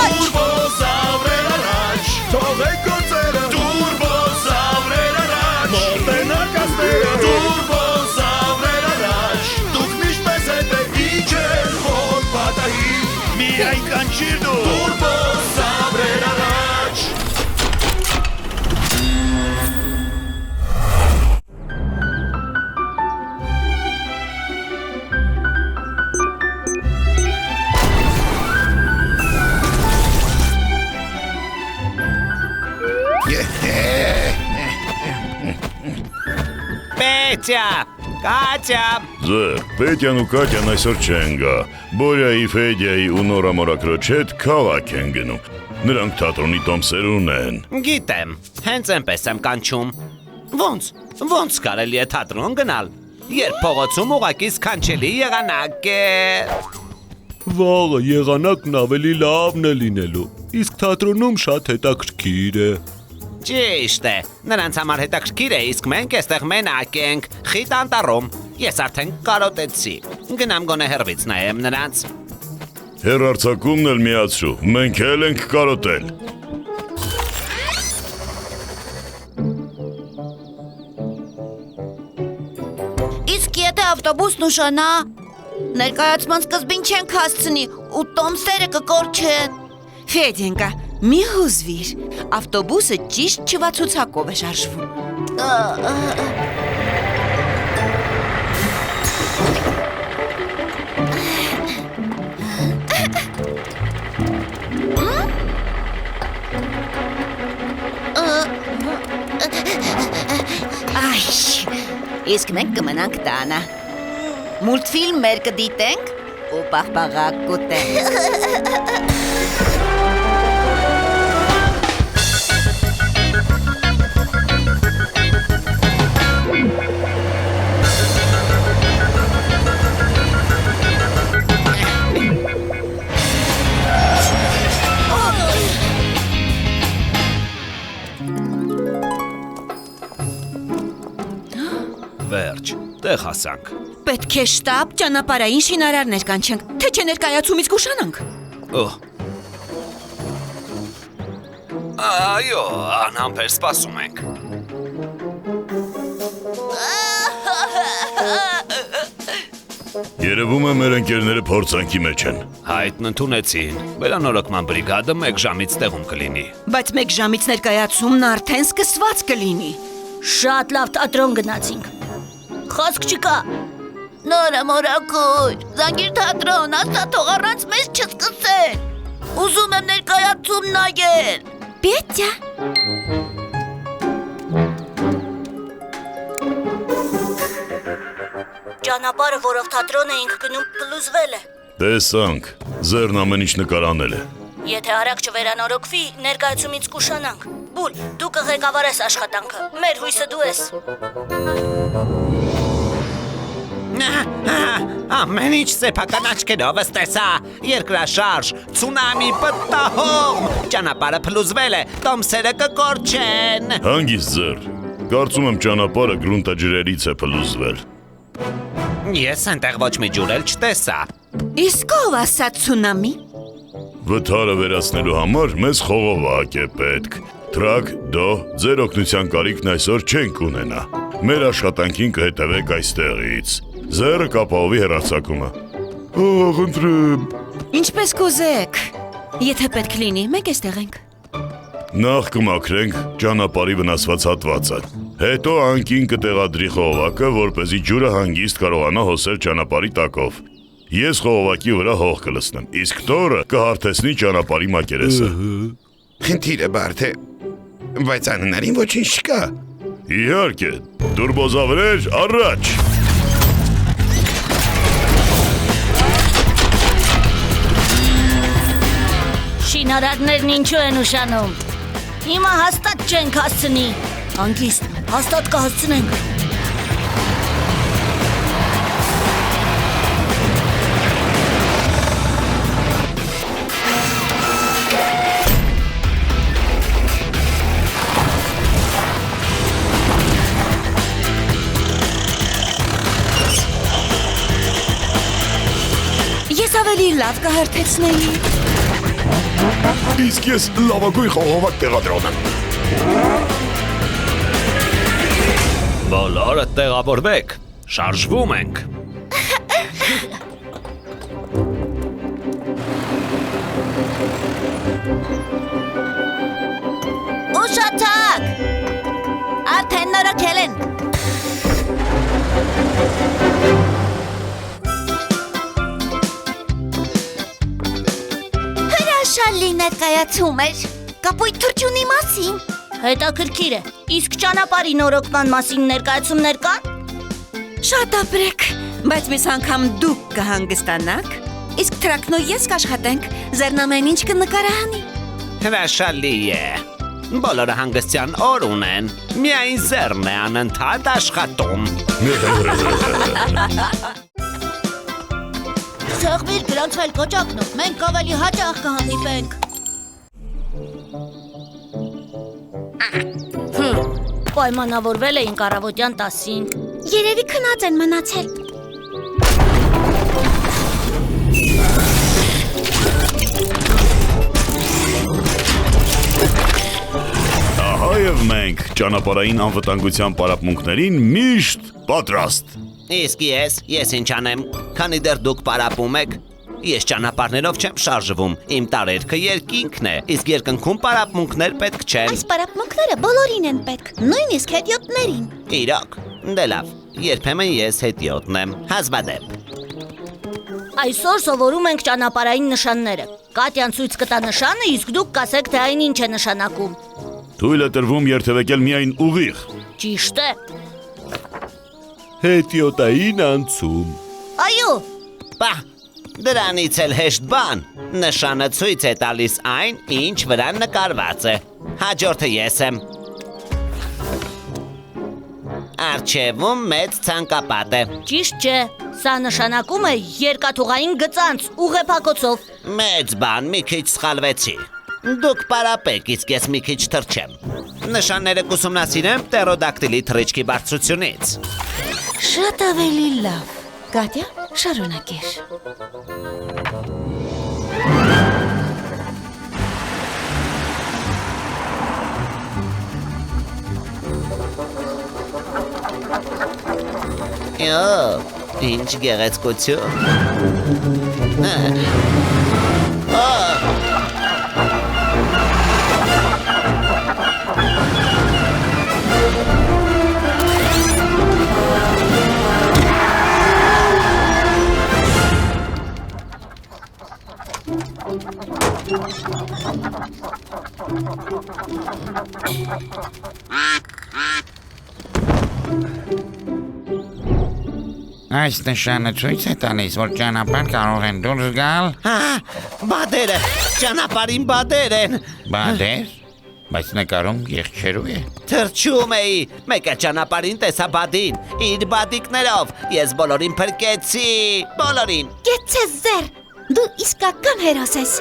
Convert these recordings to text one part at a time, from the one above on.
Տուրբոզավրեր առաջ Թողեք գործերը Տուրբոզավրեր առաջ Մոտենակ ասները Տուրբոզավրեր առաջ Դուք միշտպես հետ եք իջել Որ պատահի Միայն կանչիր դու Տուրբոզավրեր առաջ Պետյա, Կատյա Ձեր, Պետյան ու Կատյան այսօր չեն գա Բորյայի, Ֆեդյայի ու Նորա մորակրոջ հետ քաղաք են գնում Նրանք թատրոնի տոմսեր ունեն Գիտեմ, հենց այնպես եմ կանչում Ոնց կարելի է թատրոն գնալ Երբ փողոցում ուղղակի սքանչելի եղանակ է Վաղը եղանակն ավելի լավն է լինելու Իսկ թատրոնում շատ հետաքրքիր է Ճիշտ է, նրանց համար հետաքրքիր է, իսկ մենք էստեղ մենակ ենք, խիտ անտառում Ես արդեն կարոտեցի, գնամ գոնե հեռվից նայեմ նրանց Հեռարձակումն էլ միացրու, մենք էլ ենք կարոտել Իսկ եթե ավտոբուսն ուշանա, ներկայացման սկզբին չենք հասցնի ու տոմսերը կկորչեն Ֆեդենկա, մի հուզվիր, ավտոբուսը ճիշտ չվացուցակով է շարժվում Այ, իսկ մենք կմնանք տանը Մուլտֆիլմեր կդիտենք ու պաղպաղակ կուտենք Վերջ, տեղ հասանք Պետք է շտապ ճանապարհային շինարարներ կանչենք, թե չէ ներկայացումից կուշանանք Այո, անհամբեր սպասում ենք Երևում է մեր ընկերները փորձանքի մեջ են Հայտն ընդունեցին, վերանորոգման բրիգադը 1 ժամից տեղում կլինի Բայց 1 ժամից ներկայացումն արդեն սկսված կլինի Շատ լավ թատրոն գնացինք Խոսք չկա Նորա մորակույր, զանգիր թատրոն, ասա թող առանց մեզ չսկսեն Ուզում եմ ներկայացում նայել Պետյա Ճանապարհը, որով թատրոն էինք գնում, փլուզվել է Տեսանք, ձերն ամեն ինչ նկարանել է Եթե արագ չվերանորոգվի, ներկայացումից կուշանանք Բուլ, դու կղեկավարես աշխատանքը, մեր հույսը դու ես Ամեն ինչ սեփական աչքերով ստեսա Երկրաշարժ, ցունամի պտտահողմ Ճանապարհը փլուզվել է, տոմսերը կկորչեն Հանգիստ ձեր, կարծում եմ ճանապարհը գրունտաջրերից է փլուզվել Ես այնտեղ ոչ մի ջուր էլ չտեսա Իսկ ով ասաց ցունամի Վթարը վերացնելու համար մեզ խողովակ է պետք Տրակ, դո, ձեր օգնության կարիքն այսօր չենք ունենա Մեր աշխատանքին կհետևեք այստեղից Ձերը կապահովի հեռարձակումը Խնդրեմ Ինչպես կուզեք Եթե պետք լինի, մենք էստեղ ենք Նախ կմաքրենք ճանապարհի վնասված հատվածը Հետո անկին կտեղադրի խողովակը, որպեսզի ջուրը հանգիստ կարողանա հոսել ճանապարհի տակով Ես խողովակի վրա հող կլցնեմ, իսկ տորը կհարթեցնի ճանապարհի մակերեսը Խնդիրը բարդ է, բայց անհնարին ոչինչ չկա Իհարկե, տուրբոզավրեր առաջ Շինարարներն ինչու են ուշանում Հիմա հաստատ չենք հասցնի Հանգիստ, հաստատ կհասցնենք Ես ավելի լավ կհարթեցնեի Իսկ ես լավագույն խողովակ տեղադրում եմ։ Բոլորը տեղավորվեք։ Շարժվում ենք։ Ուշացակ։ Արդեն նորոգել են։ Հրաշալի ներկայացում էր։ Կապույտ թրջունի մասին։ Հետաքրքիր է։ Իսկ ճանապարհի նորոգման մասին ներկայացումներ կան։ Շատ ապրեք, բայց մեզ անգամ դուք կհանգստանաք, իսկ տրակն ու ես կաշխատենք, ձերն ամեն ինչ կնկարահանի։ Հրաշալի է։ Բոլորը հանգստյան օր ունեն։ Միայն ձեռն է անընդհատ աշխատում։ Սեղմիր գրանցվել կոճակնով, մենք ավելի հաճախ կհանդիպենք։ Պայմանավորվել էինք առավոտյան 10-ին։ Երևի քնած են մնացել։ Ահա եւ մենք ճանապարհային անվտանգության պարապմունքներին միշտ պատրաստ։ Իսկ ես ինչ անեմ, քանի դեռ դուք պարապում եք։ Ես ճանապարհներով չեմ շարժվում, իմ տարերքը երկինքն է, իսկ երկնքում պարապմունքներ պետք չեն։ Այս պարապմունքները բոլորին են պետք, նույնիսկ հետիոտներին։ Իրոք, դե լավ, երբեմն ես հետիոտն եմ, հազվադեպ։ Այսօր սովորում ենք ճանապարհային նշանները։ Կատյան ցույց կտա նշանը, իսկ դուք կասեք, թե այն ինչ է նշանակում։ Թույլ է տրվում երթևեկել միայն ուղիղ։ Ճիշտ է։ Հետիոտային անցում։ Այո, Բա, դրանից էլ հեշտ բան։ Նշանը ցույց է տալիս այն, ինչ վրա նկարված է։ Հաջորդը ես եմ։ Արջևում մեծ ցանկապատ է։ ճիշտ չէ։ Սա նշանակում է երկաթուղային գծանց ուղեփակոցով։ Մեծ բան, մի քիչ սխալվեցի։ Դուք պարապեք, իսկ ես մի քիչ թրջեմ։ Նշանները կուսումնասիրեմ պտերոդակտիլի թռիչքի բարձրությունից։ Շատ ավելի լավ։ Կատյա, շարունակիր։ Յո, ինչ գեղեցկություն։ Այս նշանը ցույց է տալիս, որ ճանապարհ կարող են դուրս գալ։ Բադերը, ճանապարհին բադեր են։ Բադեր, բայց նկարում եղջերու է։ Թրջում էի, մեկը ճանապարհին տեսա բադին, իր բադիկներով, ես բոլորին փրկեցի, բոլորին։ Կեցե զեր, դու իսկական հերոս ես։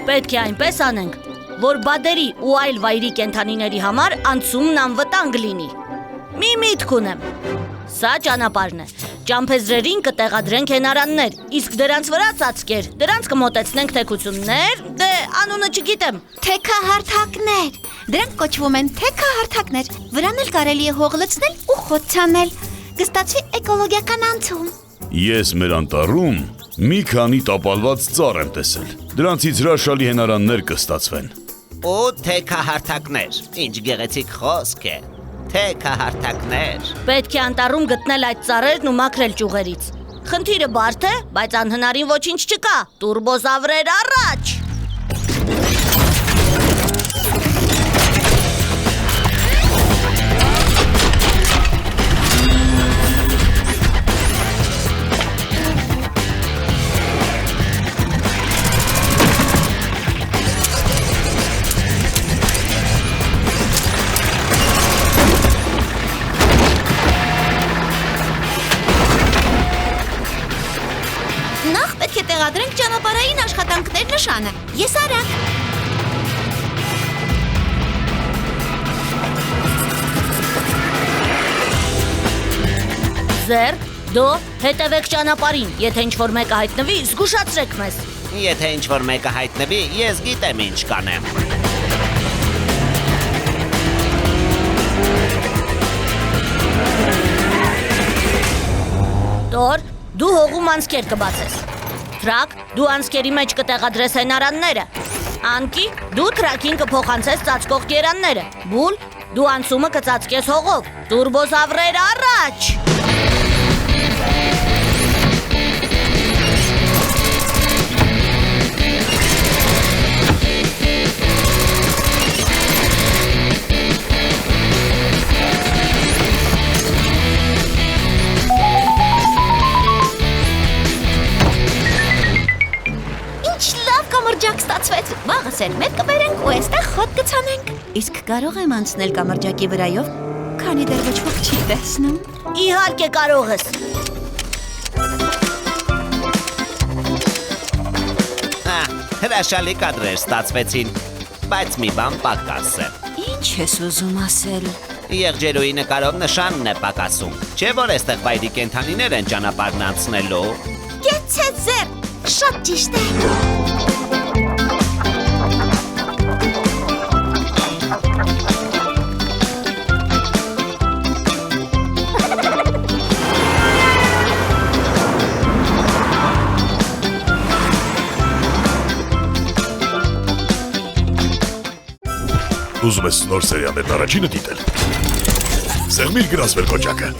Պետք է այնպես անենք, որ բադերի ու այլ վայրի կենդանիների համար անցումն անվտանգ լինի։ Մի միտք ունեմ։ Սա ճանապարհն է։ Ճամփեզրերին կտեղադրենք հենարաններ, իսկ դրանց վրա ծածկեր։ Դրանց կմոտեցնենք թեքություններ, դե անունը չգիտեմ։ Թեքահարթակներ։ Դրանք կոչվում են թեքահարթակներ։ Վրան էլ կարելի է հող լցնել ու խոցանել։ Կստացվի էկոլոգիական անցում։ Ես մեր անտառում մի քանի տապալված ծառ եմ տեսել։ Դրանցից հրաշալի հենարաններ կստացվեն։ Ու թեքահարթակներ, ինչ գեղեցիկ խոսք է։ Թեքահարթակներ։ Պետք է անտառում գտնել այդ ծառերն ու մաքրել ճյուղերից։ Խնդիրը բարդ է, բայց անհնարին ոչինչ չկա։ Տուրբոզավրեր առաջ։ Նախ պետք է տեղադրենք ճանապարհային աշխատանքներ նշանը։ Ես արագ։ Ձեր, դո, հետևեք ճանապարհին, եթե ինչ-որ մեկը հայտնվի, զգուշացրեք մեզ։ Եթե ինչ-որ մեկը հայտնվի, ես գիտեմ ինչ կանեմ։ Տոր, դու հողում անցքեր կբացես։ Թրակ, դու անցքերի մեջ կտեղադրես հենարանները։ Անկի, դու թրակին կփոխանցես ծածկող գերանները։ Բուլ, դու անցումը կծածկես հողով։ Տուրբոզավրեր առաջ։ Կամրջակ ստացվեց, վաղս էլ մեր կբերենք ու այստեղ խոտ կցանենք։ Իսկ կարող եմ անցնել կամրջակի վրայով, քանի դեռ ոչ ոք չի տեսնում։ Իհարկե կարող ես։ Հրաշալի կադրեր ստացվեցին, բայց մի բան պակաս է։ Ինչ ես ուզում ասել։ Եղջերուի նկարով նշանն է պակասում։ Չէ՞ որ այստեղ վայրի կենդանիներ են ճանապարհն անցնելու։ Կեցցե ձեր, շատ ճիշտ է։ Ուզում ես նոր սերիալներն առաջինը դիտել։ Սեղմիր գրասվել կոճակը։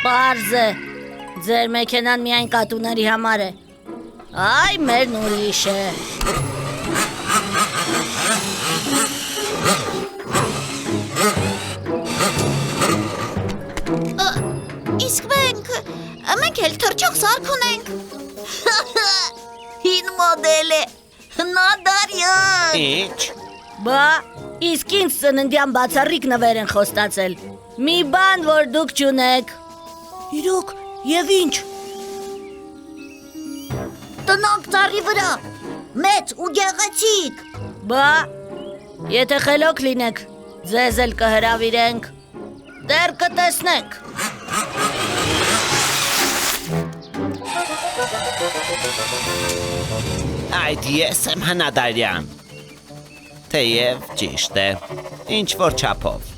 Պարզ է, ձեր մեքենան միայն կատուների համար է։ Այ մերն ուրիշ է։ Իսկ մենք էլ թռչող սարք ունենք։ Հին մոդել է, նադարյան։ Ինչ։ Բա, իսկ ինձ ծննդյան բացառիկ նվեր են խոստացել։ Մի բան, որ դուք չունեք։ Իրոք, և ինչ։ Տնանք ծառի վրա, մեծ ու գեղեցիկ։ Բա, եթե խելոք լինեք, ձեզ էլ կհրավիրենք, դեռ կտեսնենք։ Այդ ես եմ Հնադարյան։ Թեև ճիշտ է, ինչ-որ չափով։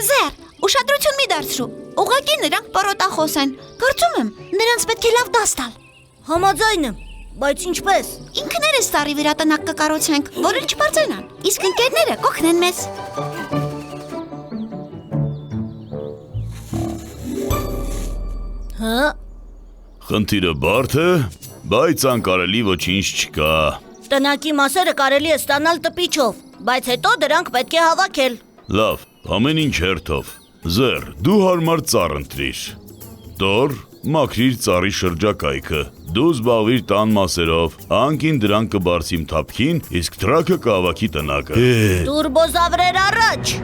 Ձեր, ուշադրություն մի դարձրու, ուղղակի նրանք պարոտախոս են, կարծում եմ, նրանց պետք է լավ դաս տալ։ Համաձայն եմ, բայց ինչպես։ Ինքներս ծառի վրա տնակ կկառուցենք, որ էլ չբարձրանան, իսկ ընկերները կօգնեն մեզ։ Հա։ Խնդիրը բարդ է, բայց անկարելի ոչինչ չկա։ Տնակի մասերը կարելի է ստանալ տպիչով, բայց հետո դրանք պետք է հավաքել։ Լավ, ամեն ինչ հերթով։ Ձեր, դու հարմար ծառ ընտրիր։ Տոր, մաքրիր ծառի շրջակայքը։ Դու զբաղվիր տան մասերով, անկին դրանք կբարձիմ թափքին, իսկ թրակը կհավաքի տնակը։ Տուրբոզավրեր առաջ։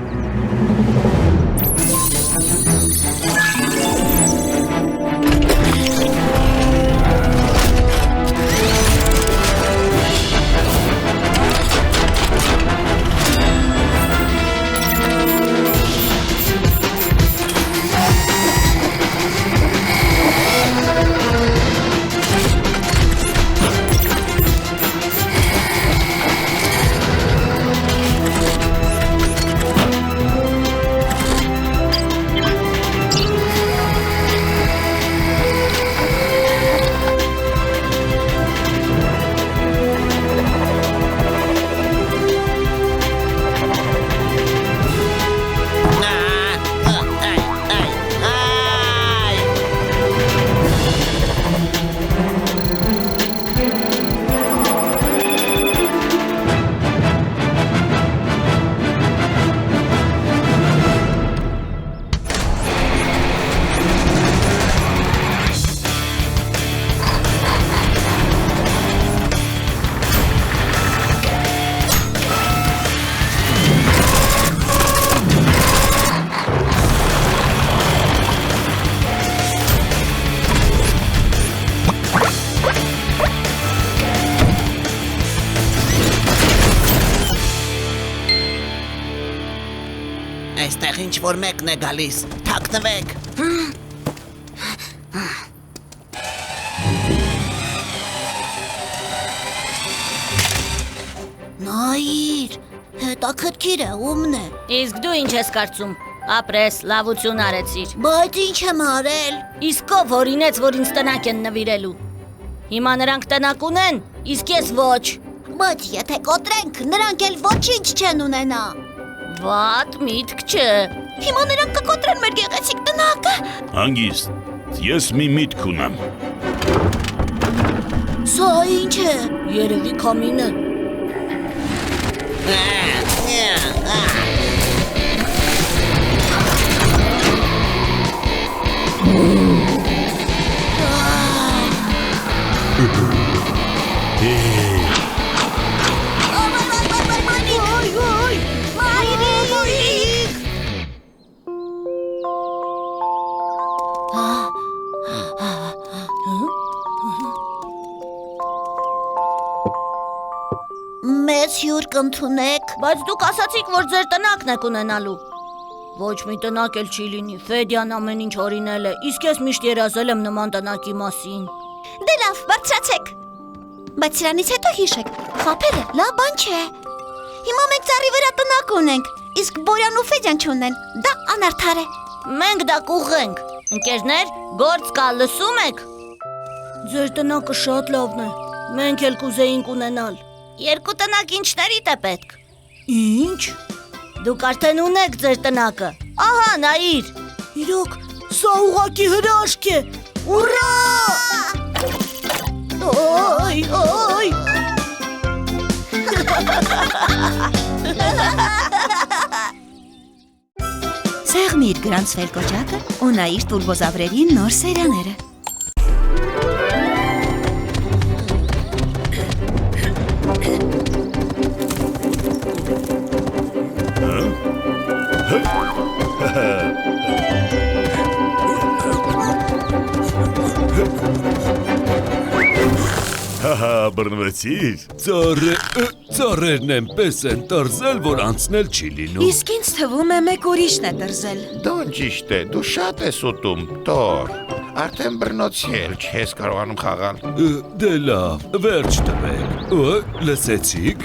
ինչ որ մեկն է գալիս։ Թաքնվեք։ Նայիր, հետաքրքիր է, ումն է։ Իսկ դու ինչ ես կարծում։ Ապրես, լավություն արեցիր։ Բայց ինչ եմ արել։ Իսկ ով օրինեց, որ ինձ տնակ են նվիրելու։ Հիմա նրանք տնակ ունեն, իսկ ես ոչ։ Բայց եթե կոտրենք, նրանք էլ ոչինչ չեն ունենա։ Վատ միտք չէ։ Հիմա նրանք կկոտրեն մեր գեղեցիկ տնակը։ Հանգիստ, ես մի միտք ունեմ։ Սա ինչ է։ Երևի քամին է։ Մեծ հյուր կընդունեք, բայց դուք ասացիք, որ ձեր տնակն եք ունենալու։ Ոչ մի տնակ էլ չի լինի, Ֆեդյան ամեն ինչ օրինել է, իսկ ես միշտ երազել եմ նման տնակի մասին։ Դե լավ, բարձրացեք։ Բայց սրանից հետո հիշեք, խաբելը լավ բան չէ։ Հիմա մենք ծառի վրա տնակ ունենք, իսկ Բորյան ու Ֆեդյան չունեն, դա անարդար է։ Մենք դա կուղենք։ Ընկերներ, գործ կա, լսում եք։ Ձեր տնակը շատ լավն է, մենք էլ կուզեինք ունենալ։ Երկու տնակ ինչներիդ է պետք։ Ինչ։ Դուք արդեն ունեք ձեր տնակը։ Ահա, նայիր։ Իրոք, սա ուղղակի հրաշք է։ Ուռա! Օй, օй։ Սեղմիր գրանցվել կոճակը ու նայիր տուրբոզավրերի նոր սերիաները։ Հահա, բռնվեցիր։ Ծառերն այնպես են տրզել, որ անցնել չի լինում։ Իսկ ինձ թվում է մեկ ուրիշն է դրզել։ Դոն ճիշտ է, դու շատ ես ուտում, Տոր։ Արդեն բռնոցի էլ չես կարողանում խաղալ։ Դե լավ, վերջ տվեք։ Լսեցիք։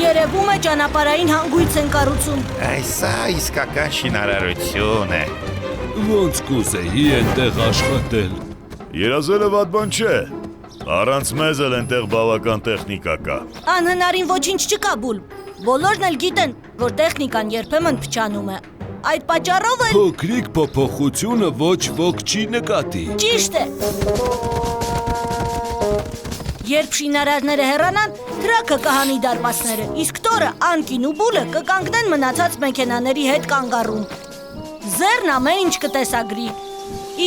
Երևում է ճանապարհային հանգույց են կառուցում։ Այսա իսկական շինարարություն է։ Ոնց կուզեի այնտեղ աշխատել։ Երազելը վատ բան չէ։ Առանց մեզ էլ այնտեղ բավական տեխնիկա կա։ Անհնարին ոչինչ չկա, Բուլ։ Բոլորն էլ գիտեն, որ տեխնիկան երբեմն փչանում է։ Այդ պատճառով էլ Փոքրիկ փոփոխությունը ոչ ոք չի նկատի։ ճիշտ է։ Երբ շինարարները հեռանան, թրաքը կհանի դարպասները, իսկ Տորը, Անկին ու Բուլը կկանգնեն մնացած մեքենաների հետ կանգառում։ Ձեռն ամեն ինչ կտեսագրի։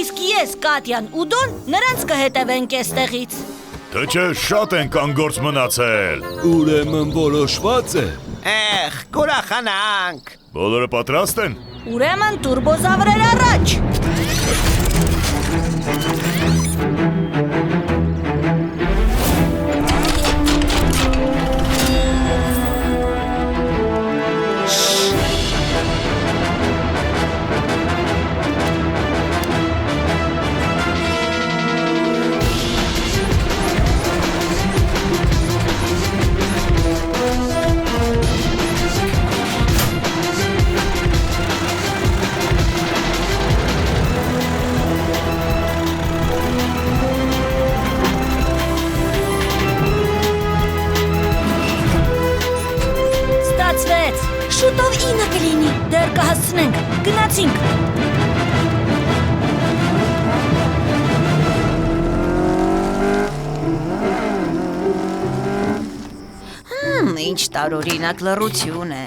Իսկ ես, Կատյան ու Դոն նրանց կհետևենք էստեղից։ Թե չէ շատ են կանգործ մնացել։ Ուրեմն որոշված է։ Կուրախանանք։ Բոլորը պատրաստ են։ Ուրեմն տուրբոզավրեր առաջ։ Շուտով 9 կլինի, դեռ կհասցնենք, գնացինք։ Ինչ տարօրինակ լռություն է։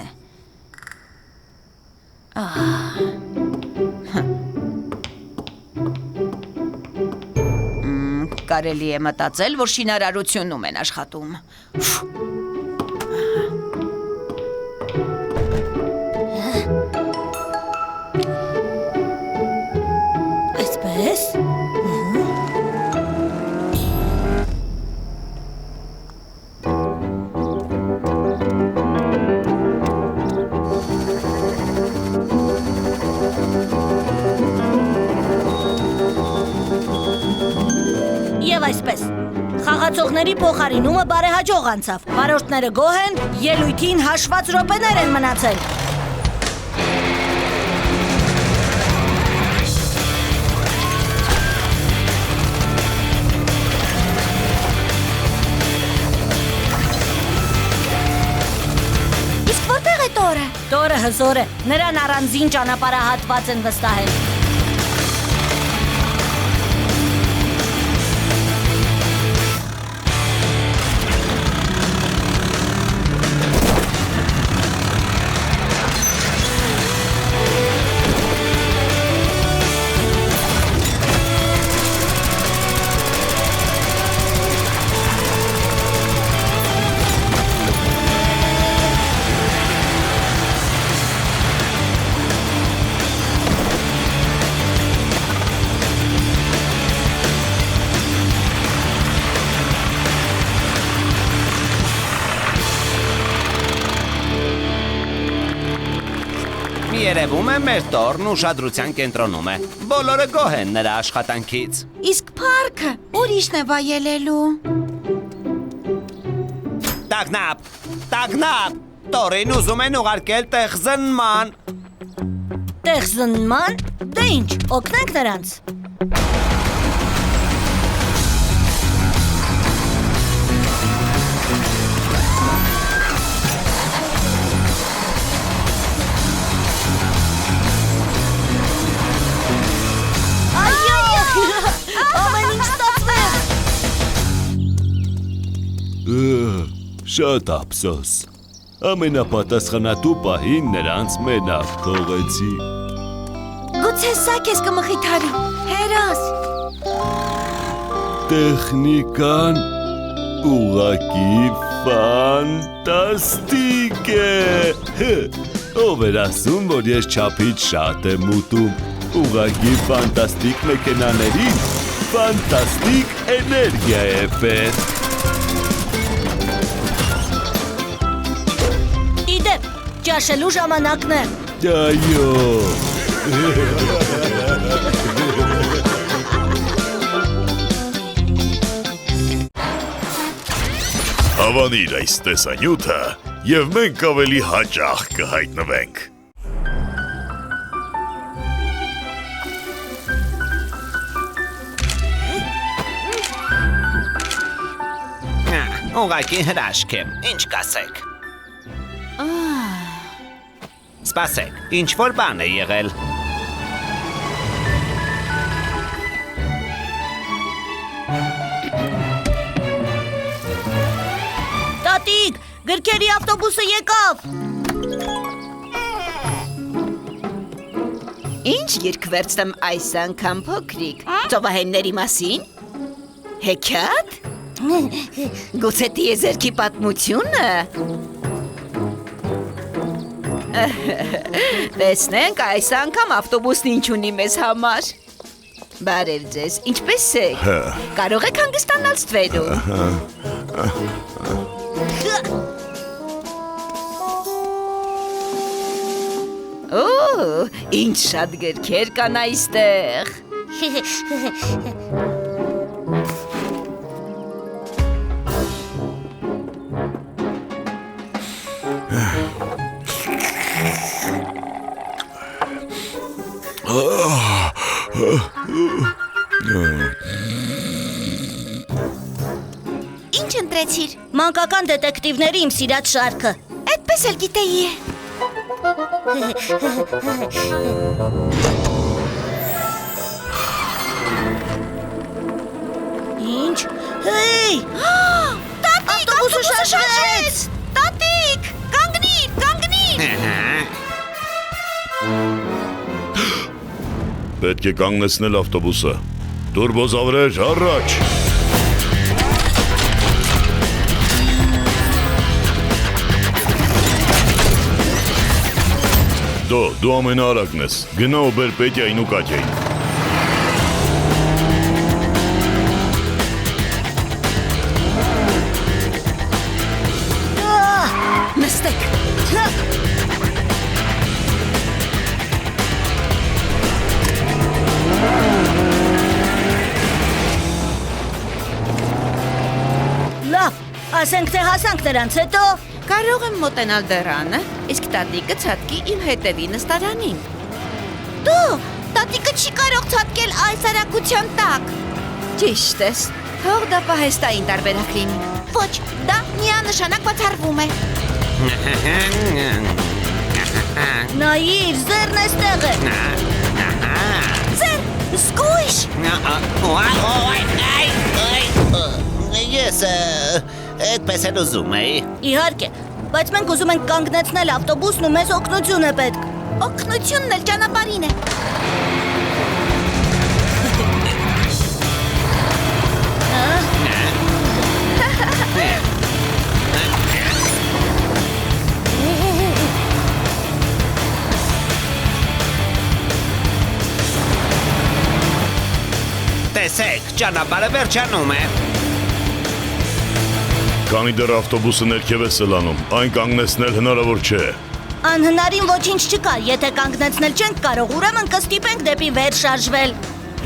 Կարելի է մտածել, որ շինարարությունում են աշխատում։ Այսպես։ Խաղացողների փոխարինումը բարեհաջող անցավ։ Վարորդները գոհ են, ելույթին հաշված րոպեներ են մնացել։ Իսկ որտեղ է տորը։ Տորը հզոր է, նրան առանձին ճանապարհահատված են վստահել։ Երևում է մեր տորն ուշադրության կենտրոնում է։ Բոլորը գոհ են նրա աշխատանքից։ Իսկ փառքը ուրիշն է վայելելու։ Տագնապ, տագնապ, տորին ուզում են ուղարկել տեղ զննման։ Տեղ զննման։ Դե ինչ, օգնենք նրանց։ Ամեն ինչ ստացվեց։ Շատ ափսոս։ Ամենապատասխանատու պահին նրանց մենակ թողեցի։ Գուցե սա քեզ կմխիթարի։ Հերոս։ Տեխնիկան ուղղակի ֆանտաստիկ է։ Ով էր ասում, որ ես չափից շատ եմ ուտում։ Ուղղակի ֆանտաստիկ մեքենաներին ֆանտաստիկ էներգիա է պետք։ Իդեպ, ճաշելու ժամանակն է։ Այո։ Հավանիր այս տեսանյութը, եւ մենք ավելի հաճախ կհայտնվենք։ Ուղղակի հրաշք եմ, ինչ կասեք։ Սպասեք, ինչ-որ բան է եղել։ Տատիկ, գրքերի ավտոբուսը եկավ։ Ինչ երգ վերցնեմ այս անգամ փոքրիկ։ Ծովահենների մասին։ Հեքիաթ։ Գուցե տիեզերքի պատմությունը։ Տեսնենք այս անգամ ավտոբուսն ինչ ունի մեզ համար։ Բարև ձեզ, ինչպես եք։ Կարող եք հանգստանալ ստվերում։ Օ, ինչ շատ գրքեր կան այստեղ։ Ինչ ընտրեցիր։ Մանկական դետեկտիվների իմ սիրած շարքը։ Այդպես էլ գիտեի։ Ինչ։ Հեյ! Տատիկ, ավտոբուսը շարժվեց։ Տատիկ, կանգնիր։ Պետք է կանգնեցնել ավտոբուսը։ Տուրբոզավրեր, առաջ։ Դու ամենաարագն ես։ Գնա ու բեր Պետյային ու Կատյային։ Նստեք։ Լավ, ասենք թե հասանք նրանց, հետո Կարող եմ մոտենալ դռանը, իսկ տատիկը ցածկի իմ հետևի նստարանին։ Դու, տատիկը չի կարող ցատկել այս արագության տակ։ Ճիշտ ես։ Թող դա պահեստային տարբերակ լինի։ Ոչ, դա միանշանակ բացառվում է։ նայիր, ձեռն էստեղ է։ Ձեր, զգույշ։ Ես այդպես էլ ուզում էի։ Իհարկե, բայց մենք ուզում ենք կանգնեցնել ավտոբուսն ու մեզ օգնություն է պետք։ Օգնությունն էլ ճանապարհին է։ Տեսեք, ճանապարհը վերջանում է։ Քանի դեռ ավտոբուսը ներքև է սլանում, այն կանգնեցնել հնարավոր չէ։ Անհնարին ոչինչ չկա, եթե կանգնեցնել չենք կարող, ուրեմն կստիպենք դեպի վեր շարժվել։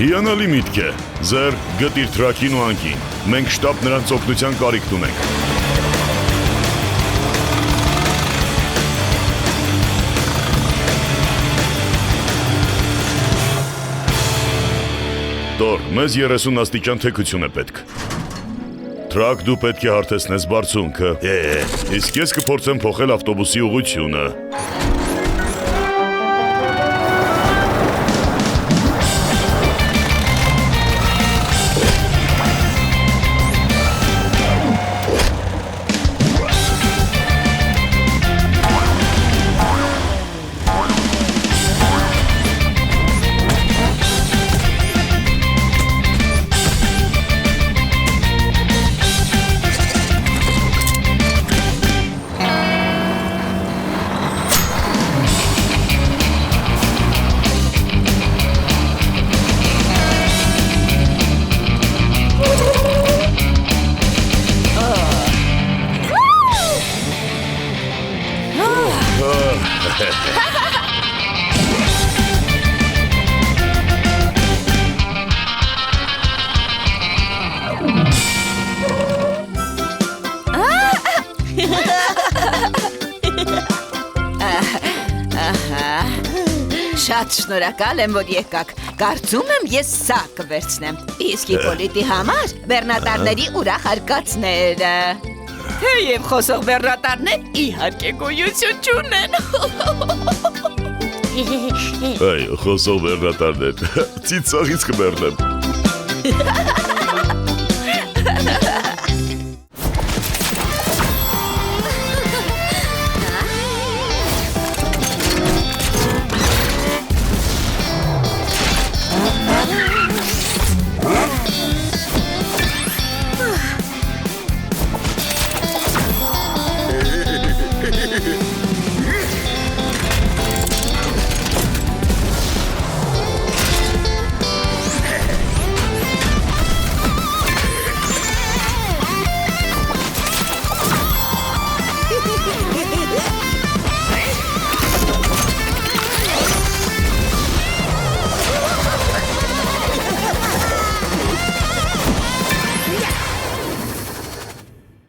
Հիանալի միտք է։ Ձեր գտիր թրակին ու անկին։ Մենք շտապ նրանց օգնության կարիք ունենք։ Տոր, մեզ 30 աստիճան թեքություն է պետք։ Թրակ դու պետք է հարթեցնես բարձունքը։ Իսկ ես կփորձեմ փոխել ավտոբուսի ուղղությունը։ Շատ շնորհակալ եմ, որ եկաք։ Կարծում եմ ես սա կվերցնեմ։ Իսկ Իպոլիտի համար բեռնատարների ուրախ արկածները։ Թեև խոսող բեռնատարներ իհարկե գոյություն չունեն։ Այ, խոսող բեռնատարներ, ծիծաղից կմեռնեմ։